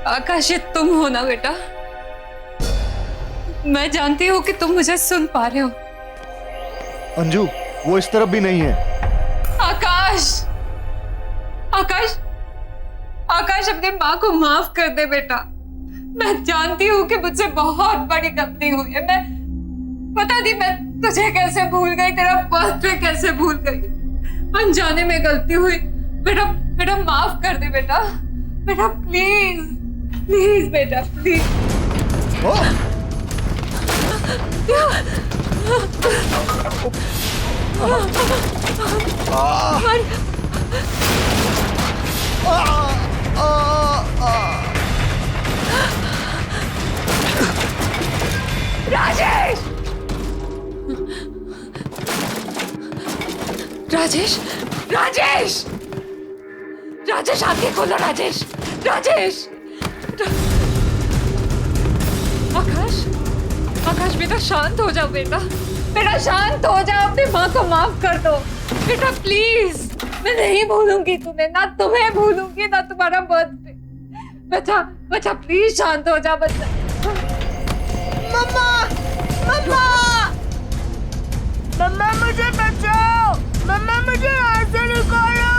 आकाश, ये तुम हो ना बेटा? मैं जानती हूँ कि तुम मुझे सुन पा रहे हो। अंजू, वो इस तरफ भी नहीं है। आकाश, आकाश, आकाश, अपनी माँ को माफ कर दे बेटा। मैं जानती हूँ कि मुझसे बहुत बड़ी गलती हुई है। मैं पता नहीं मैं तुझे कैसे भूल गई, तेरा बर्थडे कैसे भूल गई। अनजाने में गलती हुई बेटा। बेटा माफ कर दे बेटा। बेटा प्लीज, प्लीज बेटा, प्लीज। राजेश, राजेश, राजेश, राजेश, आंखें खोलो राजेश, राजेश। आकाश, आकाश बेटा शांत हो जाओ बेटा। बेटा शांत हो जाओ, अपनी माँ को माफ कर दो बेटा प्लीज। मैं नहीं भूलूंगी तुम्हें, ना तुम्हें भूलूंगी, ना तुम्हारा बर्थडे। बच्चा, बच्चा प्लीज शांत हो जा बच्चा। मम्मा, मम्मा, मम्मा मुझे बचाओ, मम्मा मुझे यहाँ से निकालो।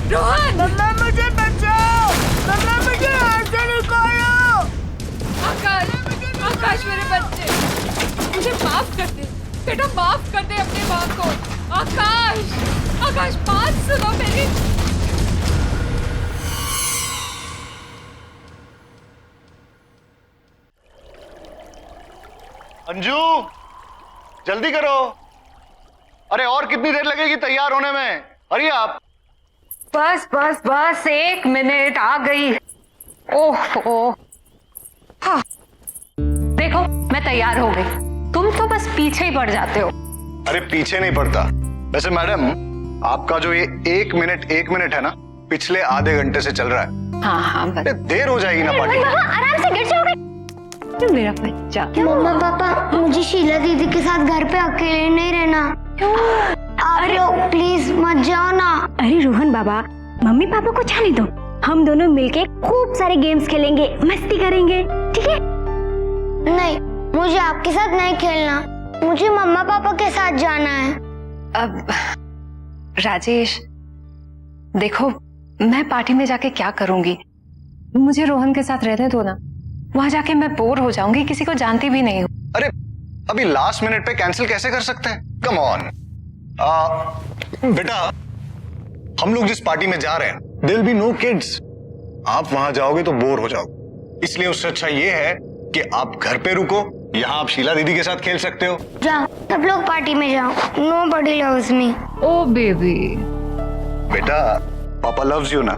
रोहन, मम्मा मुझे बचाओ, मम्मा मुझे यहाँ से निकालो। आकाश, आकाश मेरे बच्चे, मुझे माफ कर दे बेटा, माफ कर दे अपनी माँ को। आकाश, आकाश बात सुनो मेरी। अंजू, जल्दी करो। अरे और कितनी देर लगेगी तैयार होने में? अरे आप। बस बस बस 1 मिनट, आ गई। ओह, हाँ। देखो मैं तैयार हो गई, तुम तो बस पीछे ही पड़ जाते हो। अरे पीछे नहीं पड़ता। वैसे मैडम, आपका जो ये 1 मिनट है ना, पिछले आधे घंटे से चल रहा है। हाँ हाँ बस। देर हो जाएगी ना पार्टी में। आराम से गिर जाओगे। मेरा बच्चा। मम्मा पापा, मुझे शीला दीदी के साथ घर पे अकेले नहीं रहना। आप लोग प्लीज मत जाओ ना। अरे रोहन बाबा, मम्मी पापा को जाने दो, हम दोनों मिलके खूब सारे गेम्स खेलेंगे, मस्ती करेंगे, ठीक है? नहीं, मुझे आपके साथ नहीं खेलना, मुझे मम्मा पापा के साथ जाना है। अब राजेश देखो, मैं पार्टी में जाके क्या करूंगी? मुझे रोहन के साथ रहने दो ना, वहां जाके मैं बोर हो जाऊंगी, किसी को जानती भी नहीं हूँ। अरे अभी लास्ट मिनट पे कैंसिल कैसे कर सकते हैं? Come on. बेटा, हम लोग जिस पार्टी में जा रहे हैं, there will be no kids. आप वहां जाओगे तो बोर हो जाओगे, इसलिए उससे अच्छा ये है कि आप घर पे रुको, यहाँ आप शीला दीदी के साथ खेल सकते हो। जाओ, सब लोग पार्टी में जाओ। Nobody loves me। ओ बेबी। बेटा, पापा लव्स यू ना?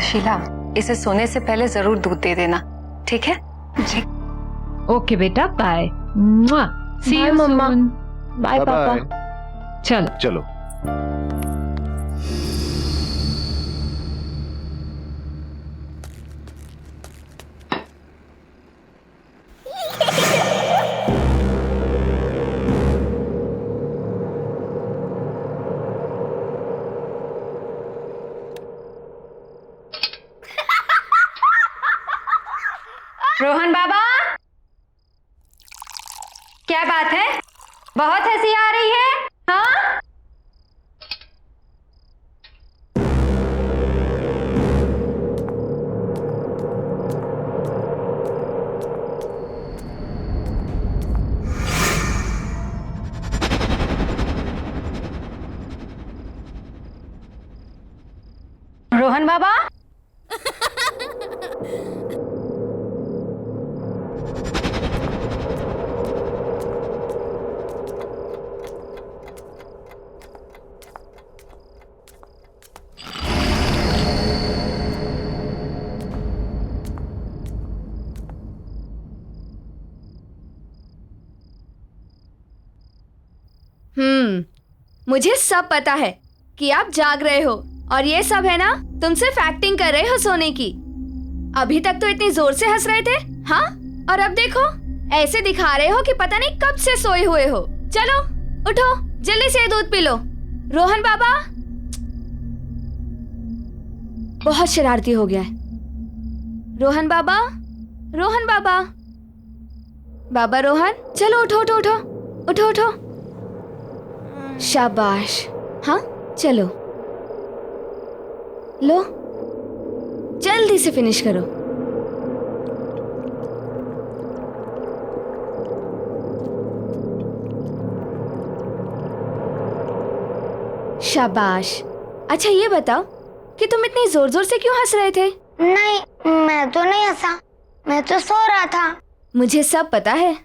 शीला, इसे सोने से पहले जरूर दूध दे देना, ठीक है? जी। ओके बेटा, bye. See you mamma. Soon. Bye पापा। चलो चलो। रोहन बाबा, क्या बात है? बहुत हंसी आ रही है, हाँ? रोहन बाबा, मुझे सब पता है कि आप जाग रहे हो और ये सब है ना, तुम सिर्फ एक्टिंग कर रहे हो सोने की। अभी तक तो इतनी जोर से हंस रहे थे, हाँ? और अब देखो, ऐसे दिखा रहे हो कि पता नहीं कब से सोए हुए हो। चलो उठो, जल्दी से दूध पी लो। रोहन बाबा, बहुत शरारती हो गया है। रोहन बाबा, रोहन बाबा, बाबा रोहन, चलो उठो उठो उठो उठो उठो। शाबाश, हाँ चलो, लो जल्दी से फिनिश करो। शाबाश। अच्छा ये बताओ कि तुम इतनी जोर जोर से क्यों हंस रहे थे? नहीं, मैं तो नहीं हंसा, मैं तो सो रहा था। मुझे सब पता है,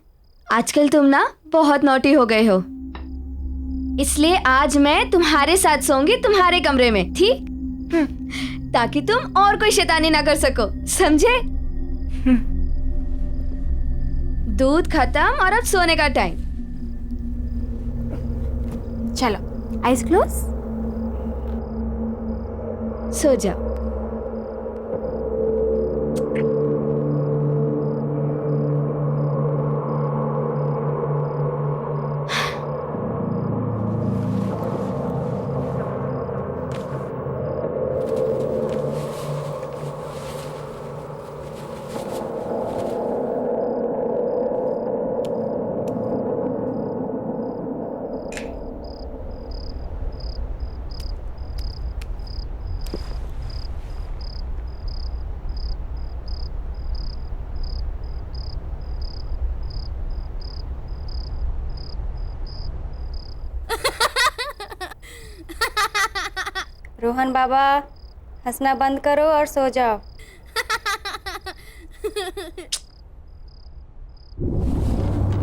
आजकल तुम ना बहुत नॉटी हो गए हो, इसलिए आज मैं तुम्हारे साथ सोऊंगी तुम्हारे कमरे में, ठीक? ताकि तुम और कोई शैतानी ना कर सको, समझे? दूध खत्म और अब सोने का टाइम। चलो, आइज क्लोज। सो जाओ। रोहन बाबा, हंसना बंद करो और सो जाओ।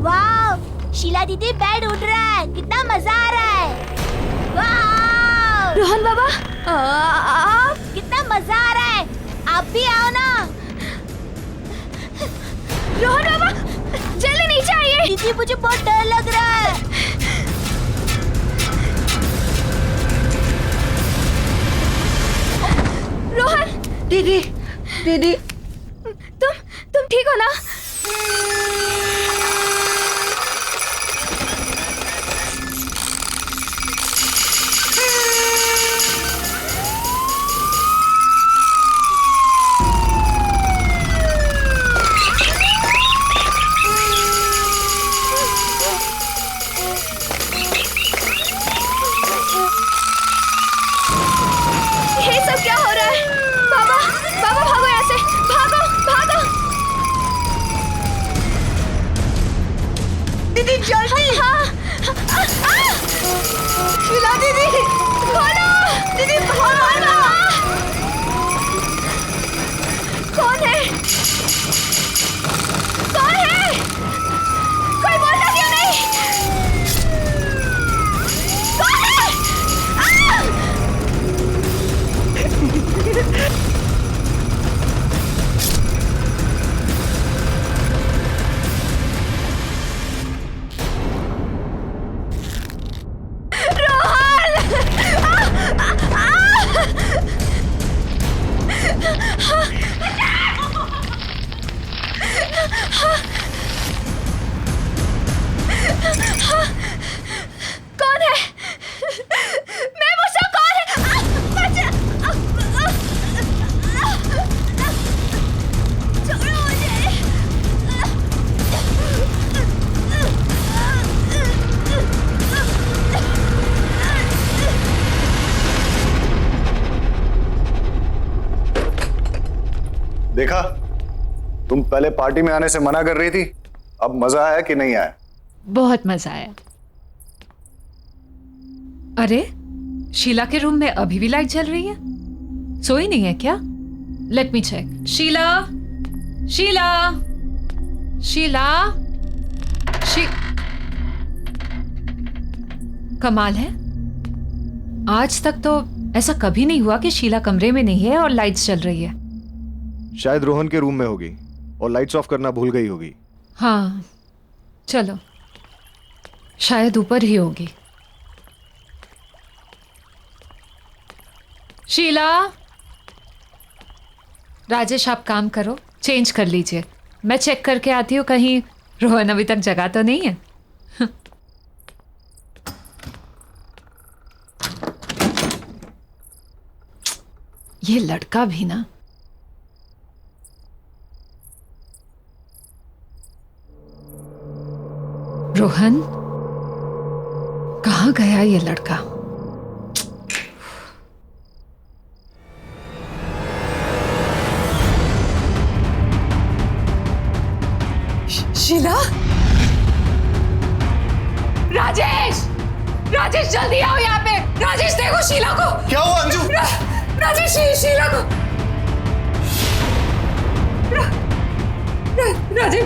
वाह, शीला दीदी बेड उठ रहा है, कितना मजा आ रहा है। वाह, रोहन बाबा, कितना मजा आ रहा है, आप भी आओ ना। रोहन बाबा, जल्दी नीचे आइए। दीदी मुझे बहुत डर लग रहा है। रोहन, दीदी, दीदी, तुम ठीक हो ना? ये सब क्या हो रहा है? बाबा, बाबा भागो यहाँ से, भागो भागो। दीदी जल्दी। हाँ, शीला दीदी, खोलो, दीदी खोलो। कौन है? कौन है? कोई बोलता क्यों नहीं? कौन है? कौन है? मैं मुझसे कौन है? बच्चा! छोड़ो मुझे! देखा, तुम पहले पार्टी में आने से मना कर रही थी, अब मजा आया कि नहीं आया? बहुत मजा आया। अरे, शीला के रूम में अभी भी लाइट जल रही है? सोई नहीं है क्या? Let me check. Sheela, Sheela, Sheela, कमाल है, आज तक तो ऐसा कभी नहीं हुआ कि शीला कमरे में नहीं है और लाइट्स जल रही है। शायद रोहन के रूम में होगी और लाइट्स ऑफ करना भूल गई होगी। हाँ, चलो, शायद ऊपर ही होगी। शीला, राजेश आप काम करो, चेंज कर लीजिए, मैं चेक करके आती हूँ कहीं रोहन अभी तक जगा तो नहीं है। ये लड़का भी ना। रोहन, कहाँ गया ये लड़का? शीला, राजेश, राजेश जल्दी आओ यहाँ पे। राजेश देखो शीला को। क्या हुआ अंजू? राजेश शीला को। राजेश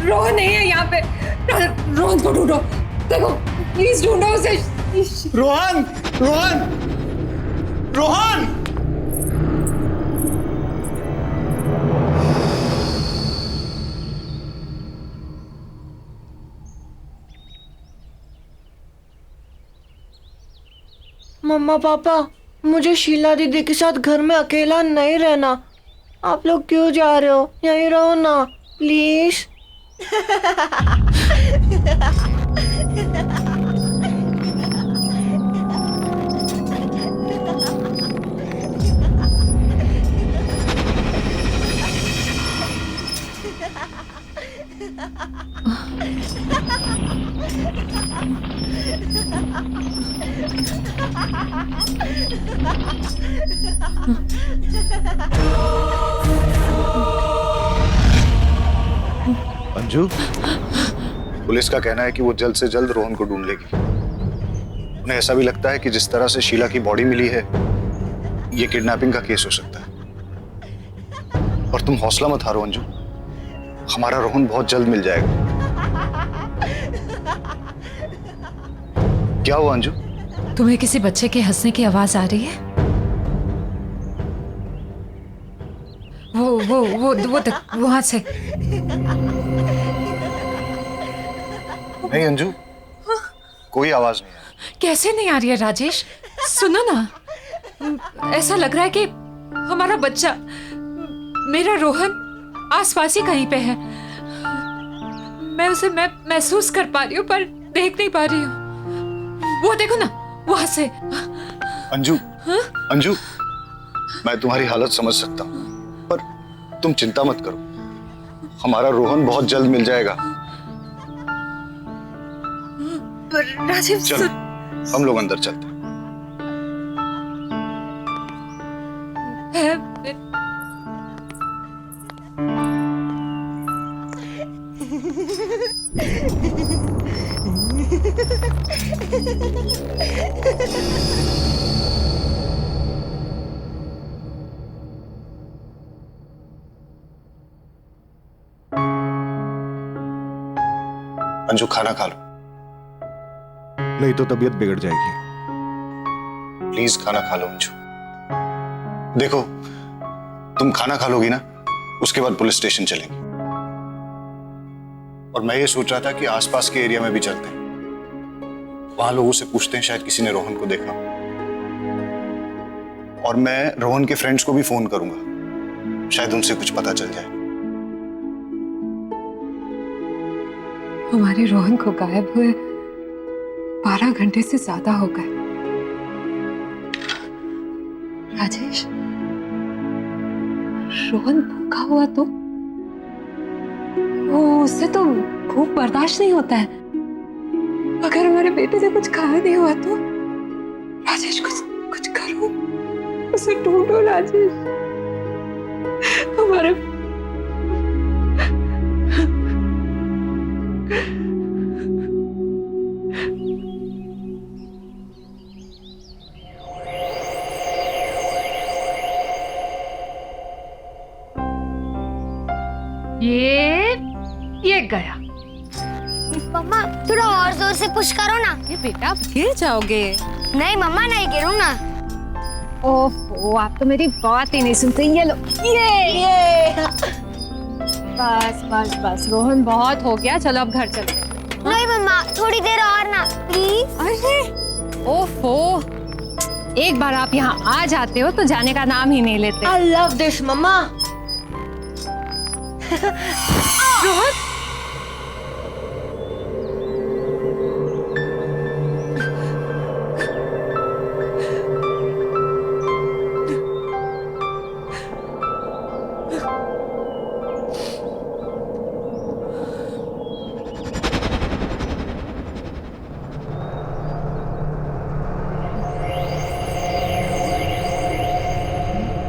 रोहन नहीं है यहाँ पे। रोहन को ढूंढो, देखो प्लीज ढूंढो उसे। रोहन, रोहन, रोहन! मम्मा पापा, मुझे शीला दीदी के साथ घर में अकेला नहीं रहना। आप लोग क्यों जा रहे हो? यहीं रहो ना प्लीज। अंजू, पुलिस का कहना है कि वो जल्द से जल्द रोहन को ढूंढ लेगी। उन्हें ऐसा भी लगता है कि जिस तरह से शीला की बॉडी मिली है, ये किडनैपिंग का केस हो सकता है। और तुम हौसला मत हारो अंजू, हमारा रोहन बहुत जल्द मिल जाएगा। क्या हुआ अंजू? तुम्हें किसी बच्चे के हंसने की आवाज आ रही है? वो वहां से। नहीं अंजू, कोई आवाज नहीं है। कैसे नहीं आ रही है राजेश? सुनो ना, ऐसा लग रहा है कि हमारा बच्चा, मेरा रोहन आसपास ही कहीं पे है। मैं उसे महसूस कर पा रही हूँ पर देख नहीं पा रही हूँ। वो देखो ना, वहां से। अंजू, अंजू, मैं तुम्हारी हालत समझ सकता हूँ, पर तुम चिंता मत करो, हमारा रोहन बहुत जल्द मिल जाएगा। राजीव, चलो, हम लोग अंदर चलते हैं। अंजू, खाना खा लो। नहीं तो तबीयत बिगड़ जाएगी। प्लीज खाना खा लो अंजू। देखो, तुम खाना खा लोगी ना, उसके बाद पुलिस स्टेशन चलेंगे। और मैं ये सोच रहा था कि आसपास के एरिया में भी चलते हैं, वहां लोगों से पूछते हैं, शायद किसी ने रोहन को देखा। और मैं रोहन के फ्रेंड्स को भी फोन करूंगा, शायद उनसे कुछ पता चल जाए। हमारे रोहन को गायब हुए 12 घंटे से ज्यादा हो गए। राजेश, रोहन भूखा हुआ तो उससे तो भूख बर्दाश्त नहीं होता है। अगर हमारे बेटे से कुछ खाया नहीं हुआ तो राजेश, कुछ करो, उसे ढूंढो राजेश। हमारे ये गया। मम्मा थोड़ा और जोर से पुश करो ना। ये बेटा, गिर जाओगे। नहीं मम्मा, नहीं गिरूंगा। ओह, आप तो मेरी बात ही नहीं सुनते। ये लो, ये बस बस बस, रोहन बहुत हो गया, चलो अब घर चलते हैं। नहीं मम्मा, थोड़ी देर और ना प्लीज। अरे ओफो, एक बार आप यहाँ आ जाते हो तो जाने का नाम ही नहीं लेते। I love this, मम्मा। रोहन,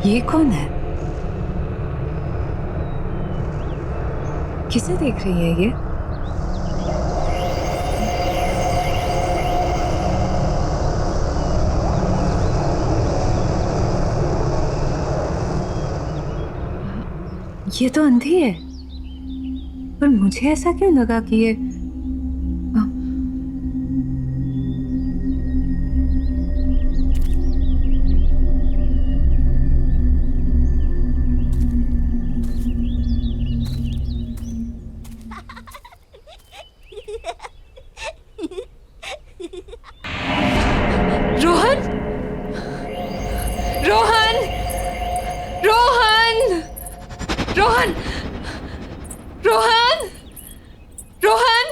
ये कौन है? किसे देख रही है ये? ये तो अंधी है, पर मुझे ऐसा क्यों लगा कि ये रोहन, रोहन, रोहन, रोहन, रोहन, रोहन,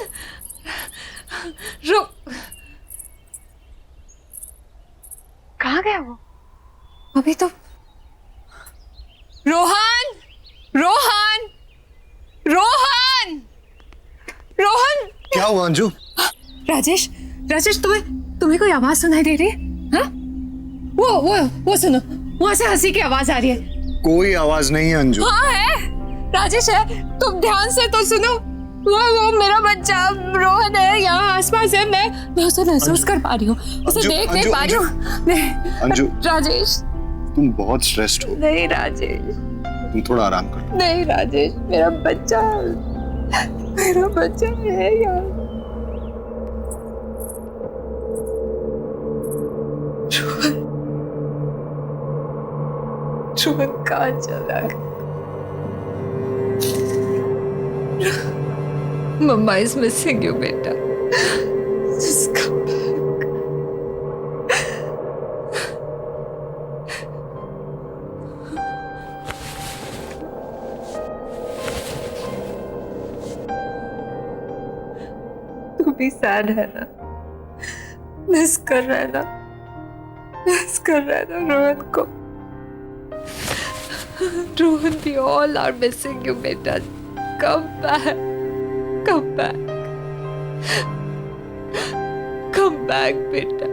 कहाँ गया वो? अभी तो रोहन, रोहन, रोहन, रोहन। क्या हुआ अंजू? राजेश, राजेश, तुम्हें कोई आवाज सुनाई दे रही है? हाँ? वो सुनो, वहां से हंसी की आवाज आ रही है। कोई आवाज नहीं है अंजू। हाँ है, राजेश है, तुम ध्यान से तो सुनो। वो मेरा बच्चा रोहन है, यहाँ आसपास है। मैं उसे महसूस कर पा रही हूँ, उसे देख नहीं पा रही हूँ। अंजू, राजेश, तुम बहुत स्ट्रेस्ड हो। नहीं राजेश, तुम थोड़ा आराम करो। नहीं राजेश, मेरा बच्चा है यार। रोहन कहाँ चला गया? मम्मा इज मिसिंग यू बेटा। Just come back. तू भी सैड है ना? मिस कर रहा है ना? मिस कर रहा है ना रोहन को? Rohan, we all are missing you बेटा। Come back. Come back. Come back, बेटा।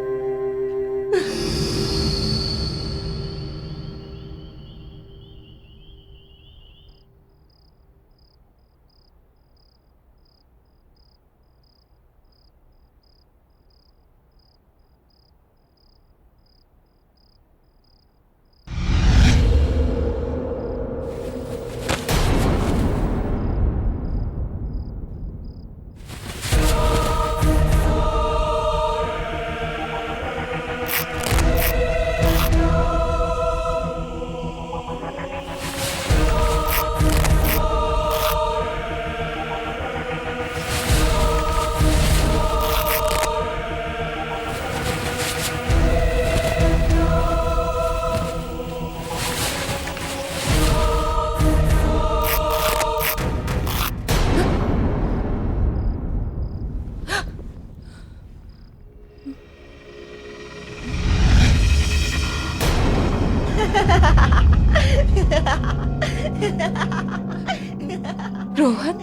रोहन,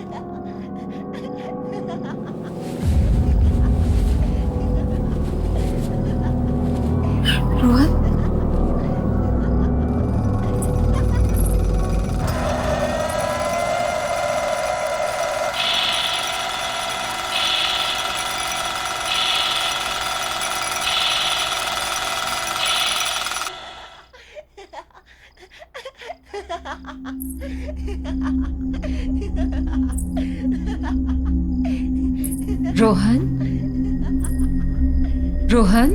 रोहन,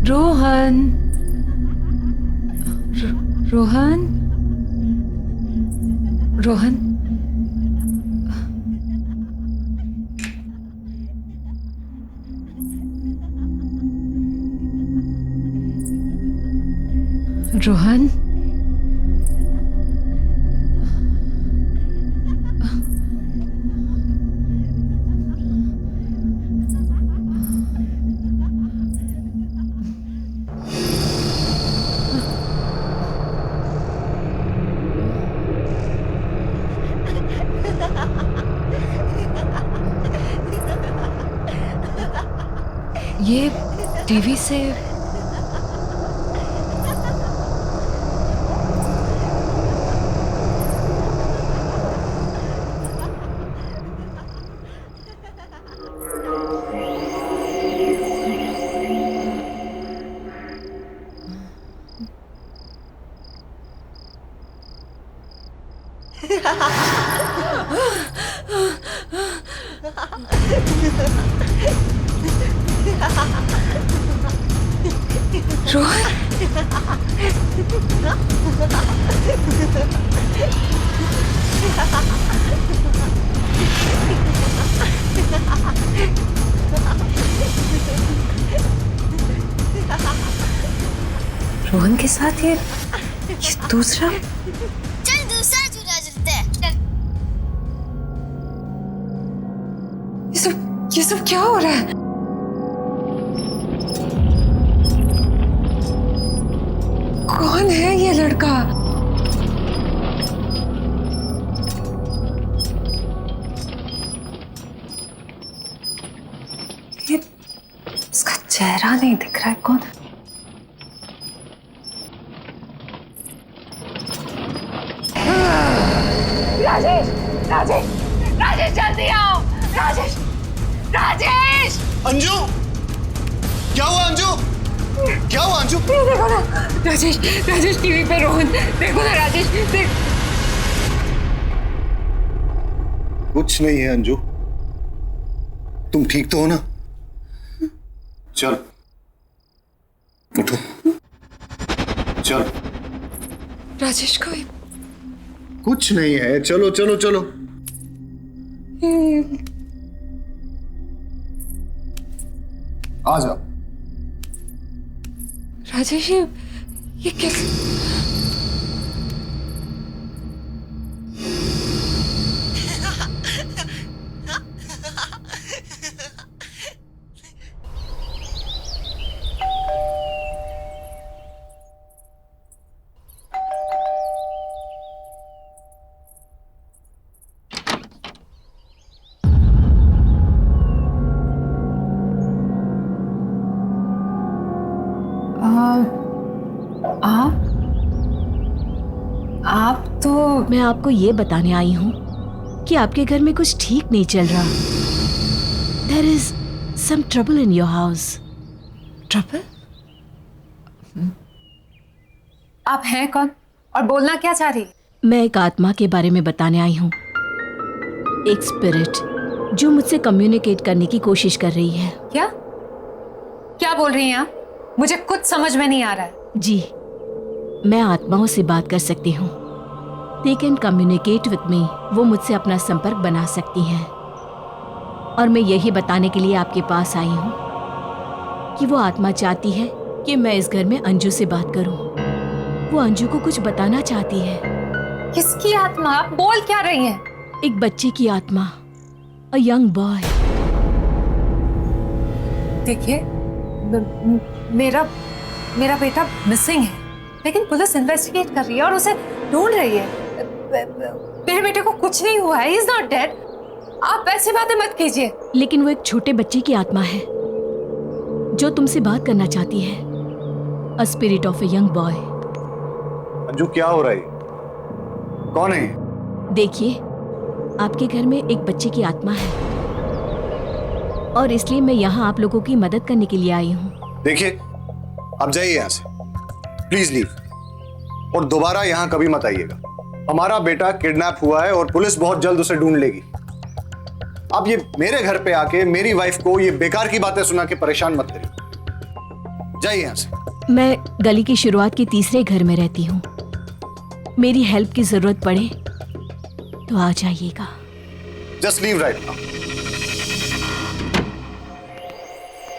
रोहन, रोहन, रोहन, रोहन, रोहन, रोहन, ये टीवी से रोहन रोहन के साथ ये दूसरा। चल दूसरा झूला झूलते हैं। ये सब क्या हो रहा है? कौन है ये लड़का? ये इसका चेहरा नहीं दिख रहा है, कौन? राजेश, राजेश, राजेश जल्दी आओ! राजेश, राजेश! अंजू, क्या हुआ अंजू? क्या हुआ अंजू? ये देखो ना, राजेश, राजेश टीवी पे रोहन, देखो ना राजेश, देख। कुछ नहीं है अंजू, तुम ठीक तो हो ना? चल उठो, चल। राजेश को कुछ नहीं है, चलो चलो चलो। आ जाओ। राजेश ये कैसे? आप तो मैं आपको ये बताने आई हूँ कि आपके घर में कुछ ठीक नहीं चल रहा। There is some trouble in your house. Trouble? आप हैं कौन और बोलना क्या चाह रही? मैं एक आत्मा के बारे में बताने आई हूँ, एक स्पिरिट जो मुझसे कम्युनिकेट करने की कोशिश कर रही है। क्या क्या बोल रही हैं आप? मुझे कुछ समझ में नहीं आ रहा है। जी, मैं आत्माओं से बात कर सकती हूँ। They can communicate with me. वो मुझसे अपना संपर्क बना सकती हैं। और मैं यही बताने के लिए आपके पास आई हूँ कि वो आत्मा चाहती है कि मैं इस घर में अंजू से बात करूँ। वो अंजू को कुछ बताना चाहती है। किसकी आत्मा? आप बोल क्या रही हैं? एक बच्चे की आत्मा, अ यंग बॉय। देखिए, मेरा बेटा मिसिंग है, लेकिन पुलिस इन्वेस्टिगेट कर रही है और उसे ढूंढ रही है। मेरे बेटे को कुछ नहीं हुआ है, ही इज नॉट डेड। आप ऐसी बातें मत कीजिए। लेकिन वो एक छोटे बच्चे की आत्मा है जो तुमसे बात करना चाहती है, a spirit of a young boy. Anju क्या हो रहा है? कौन है? देखिए, आपके घर में एक बच्चे की आत्मा है और इसलिए मैं यहाँ आप लोगों की मदद करने के लिए आई हूँ। देखिए, आप जाइए यहाँ से, प्लीज लीव, और दोबारा यहाँ कभी मत आइएगा। हमारा बेटा किडनैप हुआ है और पुलिस बहुत जल्द उसे ढूंढ लेगी। आप ये मेरे घर पे आके मेरी वाइफ को ये बेकार की बातें सुना के परेशान मत करिए। जाइए यहाँ से। मैं गली की शुरुआत के तीसरे घर में रहती हूँ। मेरी हेल्प की जरूरत पड़े तो आ जाइएगा। Just leave right now.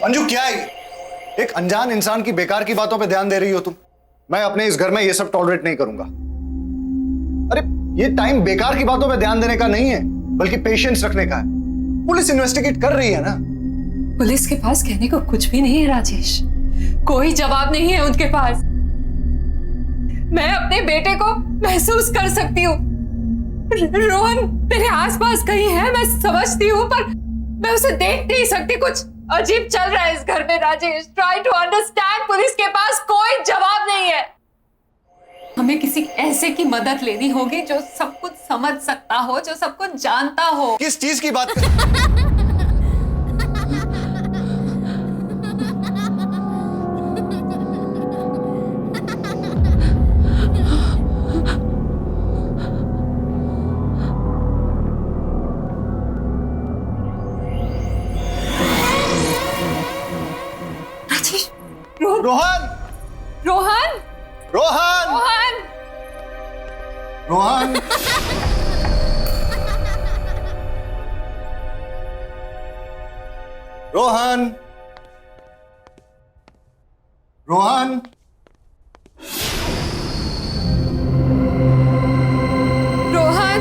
Anju क्या है? एक अनजान इंसान की बेकार की बातों पे ध्यान दे रही हो तुम। मैं अपने इस घर में ये सब टॉलरेट नहीं करूंगा। अरे ये टाइम बेकार की बातों पे ध्यान देने का नहीं है, बल्कि पेशेंस रखने का है। पुलिस इन्वेस्टिगेट कर रही है ना। पुलिस के पास कहने को कुछ भी नहीं है राजेश, कोई जवाब नहीं है उनके पास। मैं अपने बेटे को महसूस कर सकती हूँ। रोहन मेरे आसपास कहीं है, मैं समझती हूँ, पर मैं उसे देख नहीं सकती। कुछ अजीब चल रहा है इस घर में Rajesh. Try to understand. Police के पास कोई जवाब नहीं है। हमें किसी ऐसे की मदद लेनी होगी जो सब कुछ समझ सकता हो, जो सब कुछ जानता हो। किस चीज की बात कर? रोहन रोहन रोहन रोहन रोहन रोहन रोहन रोहन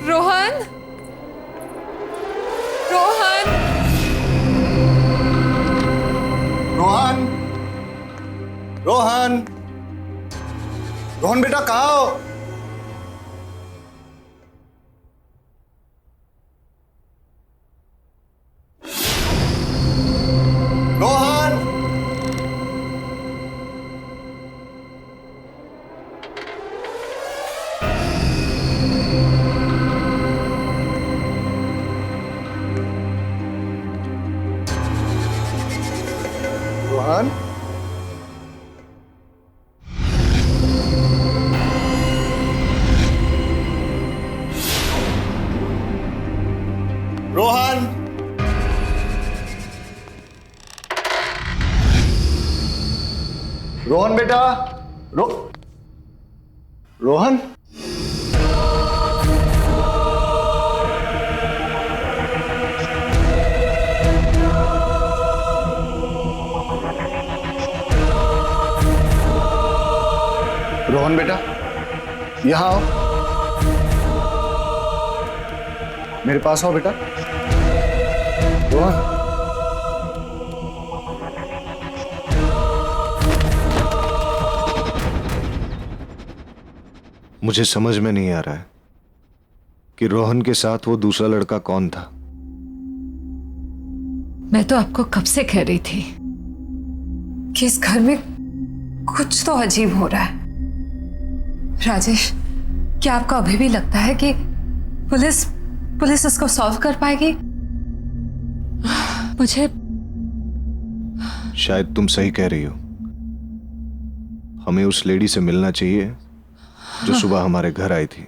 रोहन रोहन रोहन रोहन रोहन बेटा कहाँ हो? रोहन रोहन रोहन रोहन बेटा रोहन रोहन बेटा यहाँ आओ, मेरे पास आओ बेटा। रोहन मुझे समझ में नहीं आ रहा है कि रोहन के साथ वो दूसरा लड़का कौन था। मैं तो आपको कब से कह रही थी कि इस घर में कुछ तो अजीब हो रहा है। राजेश, क्या आपको अभी भी लगता है कि पुलिस इसको सॉल्व कर पाएगी? मुझे शायद तुम सही कह रही हो। हमें उस लेडी से मिलना चाहिए जो सुबह हमारे घर आई थी।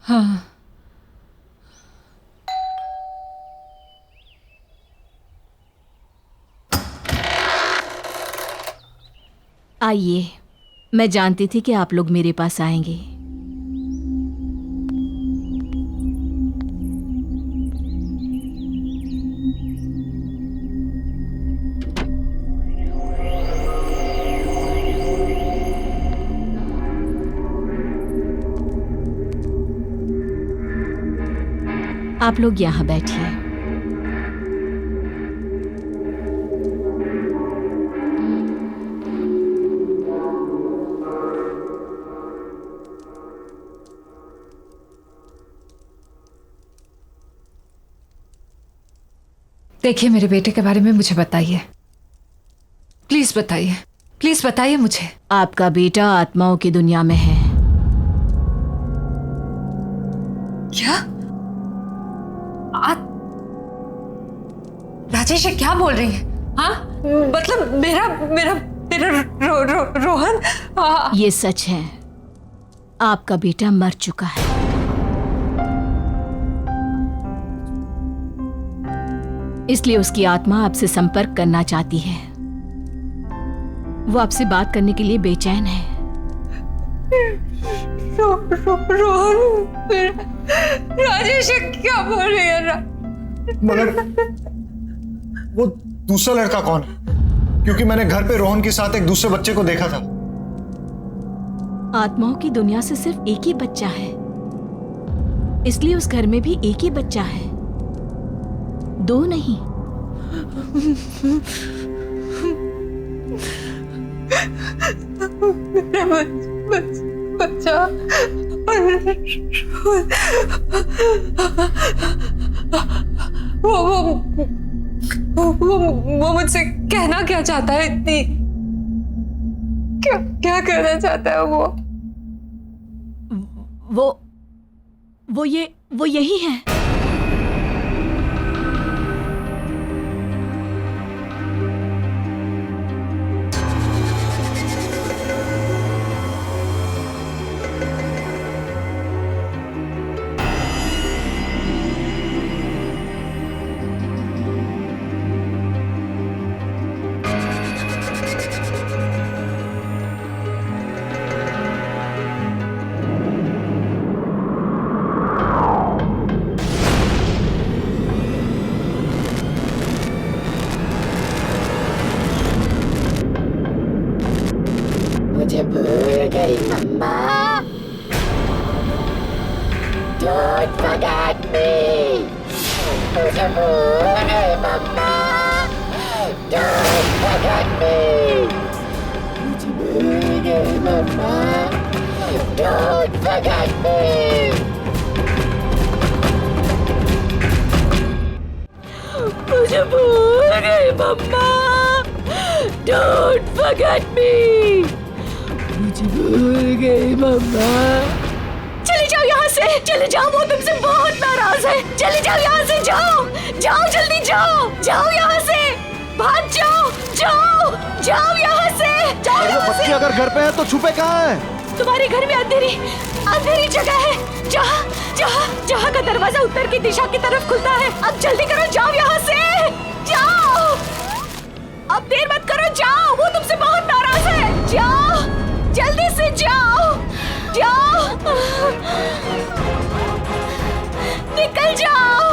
हाँ, आइए, मैं जानती थी कि आप लोग मेरे पास आएंगे। आप लोग यहाँ बैठिए। देखिए, मेरे बेटे के बारे में मुझे बताइए, प्लीज बताइए, प्लीज बताइए मुझे। आपका बेटा आत्माओं की दुनिया में है। क्या? राजेश, ये क्या बोल रही है? हाँ, मतलब मेरा मेरा मेरा रोहन ये सच है, आपका बेटा मर चुका है। इसलिए उसकी आत्मा आपसे संपर्क करना चाहती है। वो आपसे बात करने के लिए बेचैन है। रोहन, राजेश क्या बोल रही है? मगर वो दूसरा लड़का कौन है? क्योंकि मैंने घर पे रोहन के साथ एक दूसरे बच्चे को देखा था। आत्माओं की दुनिया से सिर्फ एक ही बच्चा है, इसलिए उस घर में भी एक ही बच्चा है, दो नहीं। मेरा बच्चा वो मुझसे कहना क्या चाहता है? इतनी क्या कहना चाहता है वो यही है। मुझे भूल गई मम्मा। Don't forget me. मुझे भूल गई मम्मा। चले जाओ यहाँ से, चले जाओ, वो तुमसे बहुत नाराज है। चले जाओ यहाँ से, जाओ जाओ, जल्दी जाओ, जाओ यहाँ से, भाग जाओ, जाओ जाओ यहाँ से, जाओ यहाँ से। बच्चे अगर घर पे हैं तो छुपे कहाँ हैं? तुम्हारे घर में अंधेरी अंधेरी जगह है, जहाँ जहाँ जहाँ का दरवाजा उत्तर की दिशा की तरफ खुलता है। अब जल्दी करो, जाओ यहाँ से, जाओ, अब देर मत करो, जाओ, वो तुमसे बहुत नाराज है। जाओ, जल्दी से जाओ, जाओ, निकल जाओ,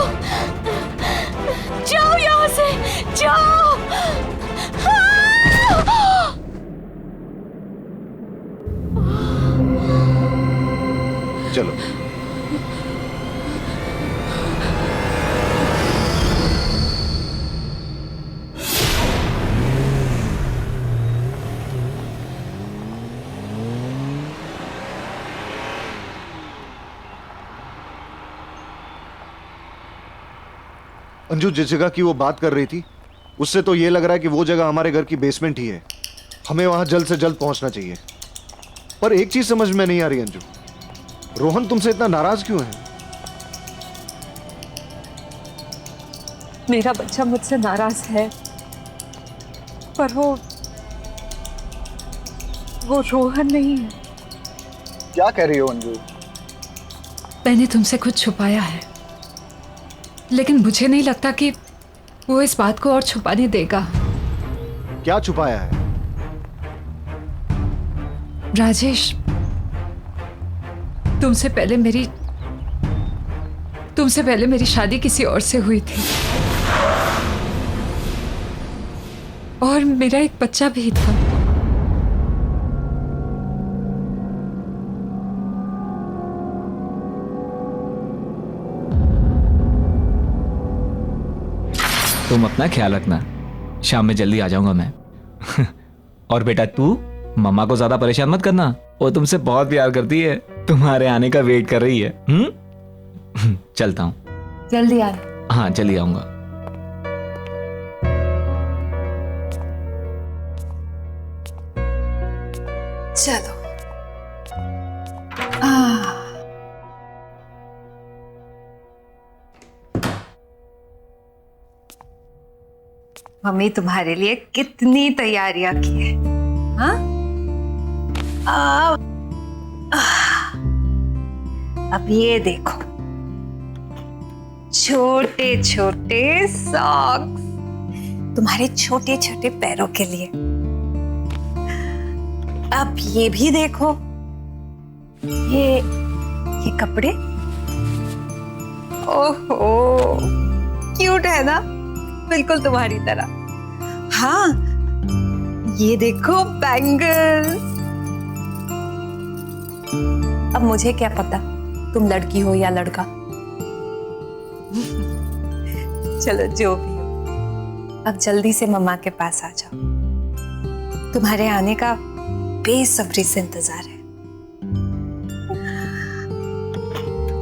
जाओ यहाँ से, जाओ। चलो। अंजू जिस जगह की वो बात कर रही थी उससे तो ये लग रहा है कि वो जगह हमारे घर की बेसमेंट ही है। हमें वहां जल्द से जल्द पहुंचना चाहिए। पर एक चीज समझ में नहीं आ रही अंजू, रोहन तुमसे इतना नाराज क्यों है? मेरा बच्चा मुझसे नाराज है, पर वो रोहन नहीं है। क्या कह रही हो अंजू? मैंने तुमसे कुछ छुपाया है, लेकिन मुझे नहीं लगता कि वो इस बात को और छुपाने देगा। क्या छुपाया है? राजेश, तुमसे पहले मेरी शादी किसी और से हुई थी और मेरा एक बच्चा भी था। तुम अपना ख्याल रखना, शाम में जल्दी आ जाऊंगा मैं। और बेटा तू मम्मा को ज्यादा परेशान मत करना, वो तुमसे बहुत प्यार करती है, तुम्हारे आने का वेट कर रही है। चलता हूँ। जल्दी आना। हाँ जल्दी आऊंगा। चलो। मम्मी तुम्हारे लिए कितनी तैयारियां की है। हाँ? अब ये देखो, छोटे छोटे सॉक्स तुम्हारे छोटे छोटे पैरों के लिए। अब ये भी देखो, ये कपड़े। ओहो, क्यूट है ना, बिल्कुल तुम्हारी तरह। हाँ, ये देखो बैंगल्स। अब मुझे क्या पता तुम लड़की हो या लड़का। चलो जो भी हो, अब जल्दी से मम्मा के पास आ जाओ। तुम्हारे आने का बेसब्री से इंतजार है।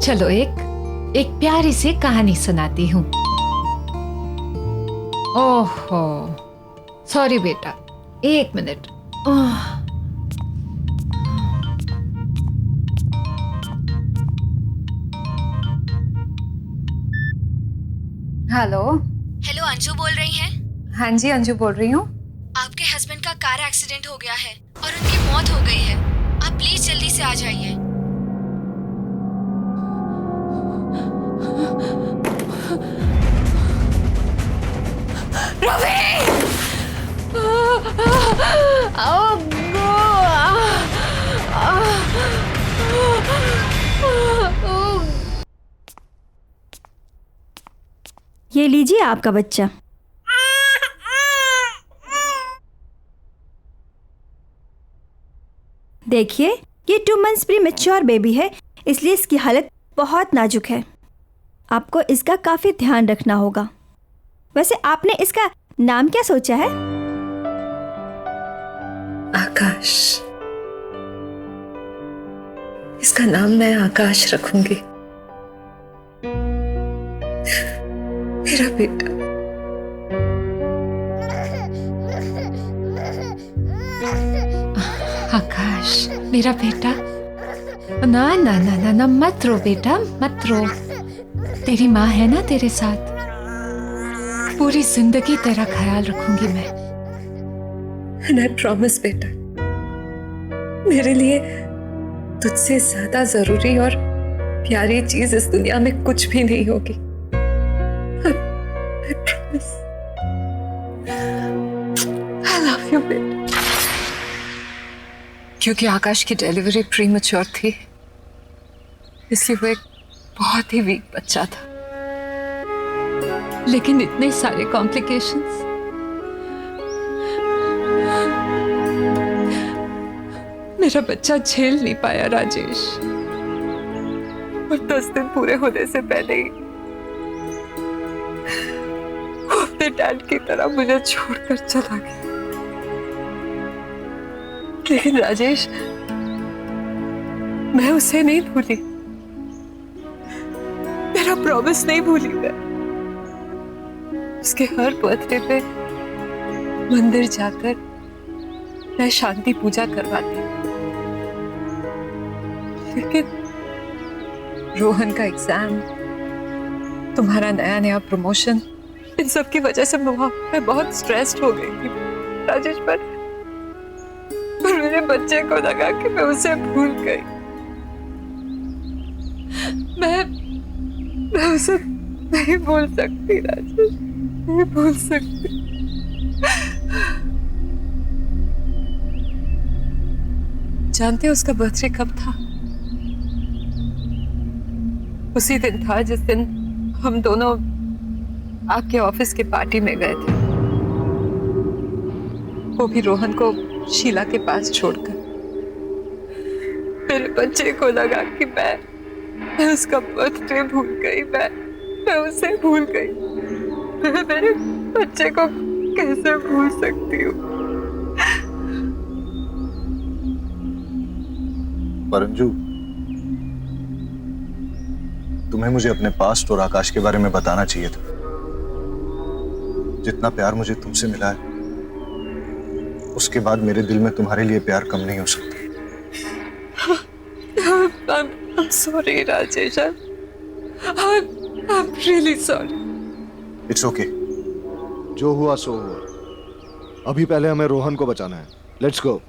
चलो एक प्यारी सी कहानी सुनाती हूँ। ओहो, सॉरी बेटा, 1 मिनट। हेलो। हेलो, अंजू बोल रही हैं? हाँ जी, अंजू बोल रही हूँ। आपके हस्बैंड का कार एक्सीडेंट हो गया है और उनकी मौत हो गई है। आप प्लीज जल्दी से आ जाइए। ये लीजिए आपका बच्चा। देखिए, ये 2 मंथ्स प्री मैच्योर बेबी है, इसलिए इसकी हालत बहुत नाजुक है। आपको इसका काफी ध्यान रखना होगा। वैसे आपने इसका नाम क्या सोचा है? आकाश। इसका नाम मैं आकाश रखूंगी। मेरा बेटा। आकाश मेरा बेटा, ना ना ना ना ना, मत रो बेटा, मत रो। तेरी माँ है ना तेरे साथ, पूरी जिंदगी तेरा ख्याल रखूंगी मैं। And I promise बेटा, मेरे लिए तुझसे ज्यादा जरूरी और प्यारी चीज इस दुनिया में कुछ भी नहीं होगी। I promise. I love you बेटा। क्योंकि आकाश की डिलीवरी प्रीमैच्योर थी, इसलिए वो एक बहुत ही वीक बच्चा था। लेकिन इतने सारे कॉम्प्लिकेशंस, मेरा बच्चा झेल नहीं पाया राजेश। और 10 दिन पूरे होने से पहले ही वो अपने डैड की तरह मुझे छोड़कर चला गया। लेकिन राजेश, मैं उसे नहीं भूली, मेरा प्रॉमिस नहीं भूली। मैं उसके हर बर्थडे पे मंदिर जाकर मैं शांति पूजा करवाती। लेकिन रोहन का एग्जाम, तुम्हारा नया नया प्रमोशन, इन सब की वजह से मैं बहुत स्ट्रेस्ड हो गई थी राजेश। पर मेरे बच्चे को लगा कि मैं उसे भूल गई। मैं उसे नहीं भूल सकती राजेश, नहीं भूल सकती। जानते हो उसका बर्थडे कब था? उसी दिन था जिस दिन हम दोनों आपके ऑफिस की पार्टी में गए थे, वो भी रोहन को शीला के पास छोड़कर। मेरे बच्चे को लगा कि मैं उसका बर्थडे भूल गई, मैं उसे भूल गई। मैं मेरे बच्चे को कैसे भूल सकती हूँ? परंजू, तुम्हें मुझे अपने पास्ट और आकाश के बारे में बताना चाहिए था। जितना प्यार मुझे तुमसे मिला है, उसके बाद मेरे दिल में तुम्हारे लिए प्यार कम नहीं हो सकता। I'm sorry Rajesh, I'm really sorry. It's okay. जो हुआ सो हुआ। अभी पहले हमें रोहन को बचाना है। Let's go.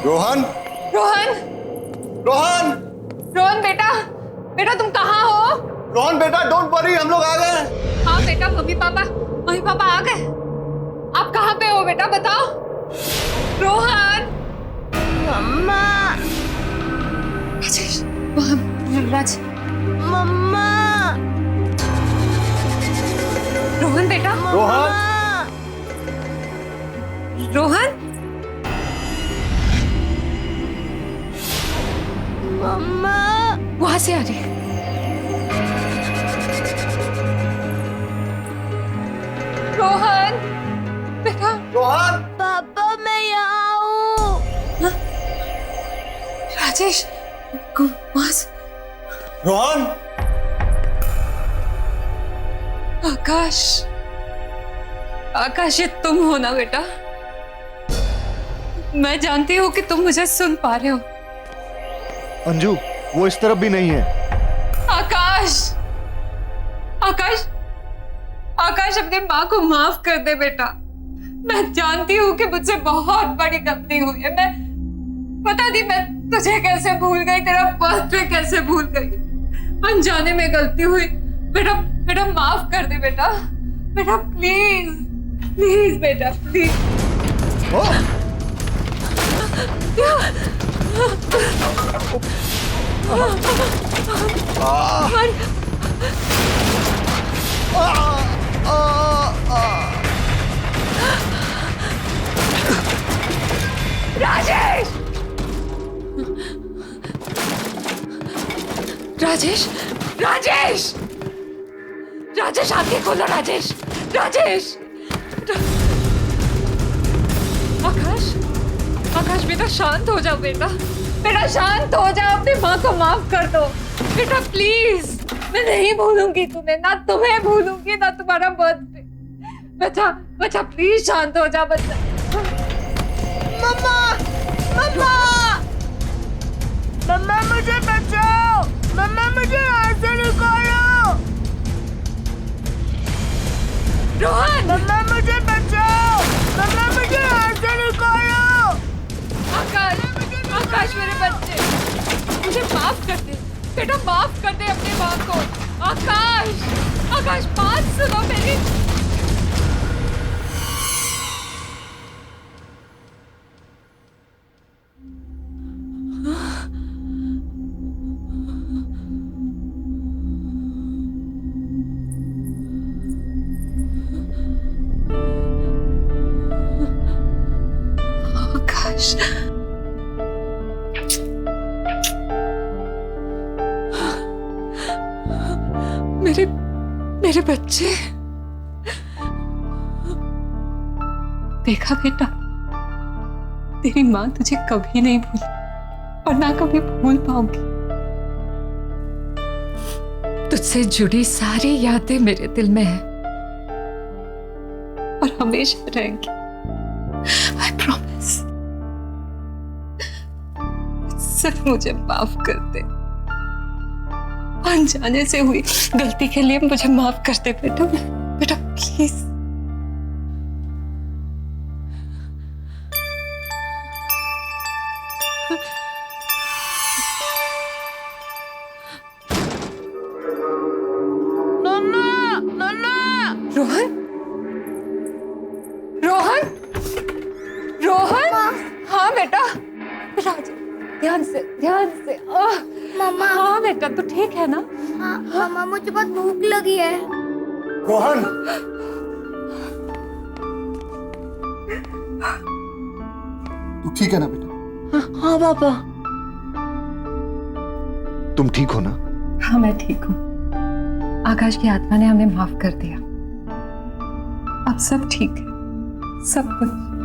रोहन, रोहन, रोहन, रोहन बेटा, बेटा तुम कहाँ हो? रोहन बेटा, डोंट वरी, हम लोग आ गए। हाँ बेटा, मम्मी पापा आ गए। आप कहाँ पे हो बेटा, बताओ। रोहन, मम्मा, राजेश, राज, मम्मा, रोहन बेटा, रोहन, रोहन, मम्मा, वहां से आ रही है। रोहन बेटा, रोहन, पापा मैं यहाँ हूँ। राजेश, रोहन, आकाश, आकाश ये तुम हो ना बेटा? मैं जानती हूँ कि तुम मुझे सुन पा रहे हो। अंजू, वो इस तरफ भी नहीं है। आकाश, आकाश, आकाश अपनी माँ को माफ कर दे बेटा। मैं जानती हूँ कि मुझसे बहुत बड़ी गलती हुई है। मैं पता नहीं मैं तुझे कैसे भूल गई, तेरा बर्थडे कैसे भूल गई। अनजाने में गलती हुई बेटा, बेटा माफ कर दे बेटा, बेटा प्लीज प्लीज बेटा प्लीज। राजेश राजेश राजेश राजेश आंखें खोलो राजेश राजेश आकाश आकाश बेटा शांत हो जाओ बेटा बेटा शांत हो जाओ अपनी माँ को माफ कर दो बेटा प्लीज। मैं नहीं भूलूंगी तुम्हें ना तुम्हें भूलूंगी ना तुम्हारा बर्थडे। बच्चा बच्चा प्लीज शांत हो जा बच्चा। मम्मा मम्मा मम्मा मुझे बचाओ मम्मा मुझे यहाँ से निकालो रोहन मम्मा मुझे बचाओ मम्मा मुझे यहाँ से निकालो आकाश आकाश मेरे बच्चे मुझे माफ कर दे बेटा माफ कर दे अपने माँ को। आकाश आकाश बात सुनो मेरी। आकाश मेरे मेरे बच्चे देखा बेटा तेरी माँ तुझे कभी नहीं भूली और ना कभी भूल पाऊंगी। तुझसे जुड़ी सारी यादें मेरे दिल में है और हमेशा रहेंगी। I promise। सिर्फ मुझे माफ कर दे। अनजाने से हुई गलती के लिए मुझे माफ कर दे बेटा बेटा प्लीज। रोहन रोहन रोहन हाँ बेटा राज ध्यान से मम्मा हाँ बेटा तू ठीक है ना। हाँ मम्मा मुझे बहुत भूख लगी है। रोहन तू ठीक है ना बेटा? हाँ पापा। तुम ठीक हो ना? हाँ मैं ठीक हूँ। आकाश की आत्मा ने हमें माफ कर दिया। अब सब ठीक है सब कुछ।